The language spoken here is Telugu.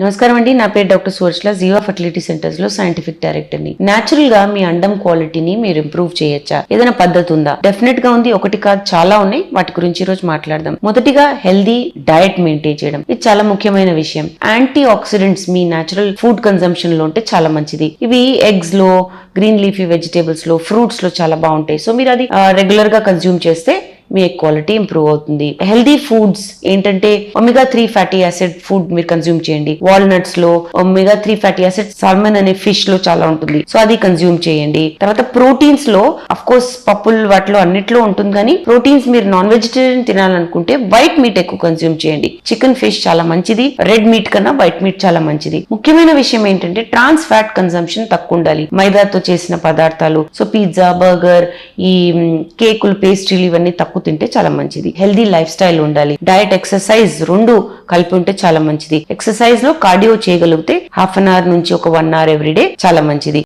నమస్కారం అండి. నా పేరు డాక్టర్ సువర్చల, జీవా ఫర్టిలిటీ సెంటర్స్ లో సైంటిఫిక్ డైరెక్టర్ ని. నేచురల్ గా మీ అండం క్వాలిటీని మీరు ఇంప్రూవ్ చేయొచ్చా? ఏదైనా పద్ధతి ఉందా? డెఫినెట్ గా ఉంది. ఒకటి కాదు, చాలా ఉన్నాయి. వాటి గురించి ఈ రోజు మాట్లాడదాం. మొదటిగా హెల్దీ డయట్ మెయింటైన్ చేయడం. ఇది చాలా ముఖ్యమైన విషయం. యాంటీ ఆక్సిడెంట్స్ మీ నేచురల్ ఫుడ్ కన్సంప్షన్ లో ఉంటే చాలా మంచిది. ఇవి ఎగ్స్ లో, గ్రీన్ లీఫీ వెజిటేబుల్స్ లో, ఫ్రూట్స్ లో చాలా బాగుంటాయి. సో మీరు అది రెగ్యులర్ గా కన్స్యూమ్ చేస్తే మీ ఎగ్ క్వాలిటీ ఇంప్రూవ్ అవుతుంది. హెల్దీ ఫుడ్స్ ఏంటంటే ఒమేగా 3 ఫ్యాటీ యాసిడ్ ఫుడ్ మీరు కన్స్యూమ్ చేయండి. వాల్నట్స్ లో ఒమేగా 3 ఫ్యాటీ యాసిడ్, సాల్మన్ అనే ఫిష్ లో చాలా ఉంటుంది. సో అది కన్స్యూమ్ చేయండి. తర్వాత ప్రోటీన్స్ లో అఫ్ కోర్స్ పప్పులు వాటిలో అన్నిట్లో ఉంటుంది, కానీ ప్రోటీన్స్ మీరు నాన్ వెజిటేరియన్ తినాలనుకుంటే వైట్ మీట్ ఎక్కువ కన్స్యూమ్ చేయండి. చికెన్, ఫిష్ చాలా మంచిది. రెడ్ మీట్ కన్నా వైట్ మీట్ చాలా మంచిది. ముఖ్యమైన విషయం ఏంటంటే ట్రాన్స్ ఫ్యాట్ కన్సంప్షన్ తక్కువ ఉండాలి. మైదాతో చేసిన పదార్థాలు, సో పిజ్జా, బర్గర్, ఈ కేకులు, పేస్ట్రీలు ఇవన్నీ తక్కువ తింటే చాలా మంచిది. హెల్దీ లైఫ్ స్టైల్ ఉండాలి. డయట్, ఎక్సర్సైజ్ రెండు కలిపి ఉంటే చాలా మంచిది. ఎక్సర్సైజ్ లో కార్డియో చేయగలిగితే హాఫ్ అన్ అవర్ నుంచి ఒక 1 అవర్ ఎవ్రీడే చాలా మంచిది.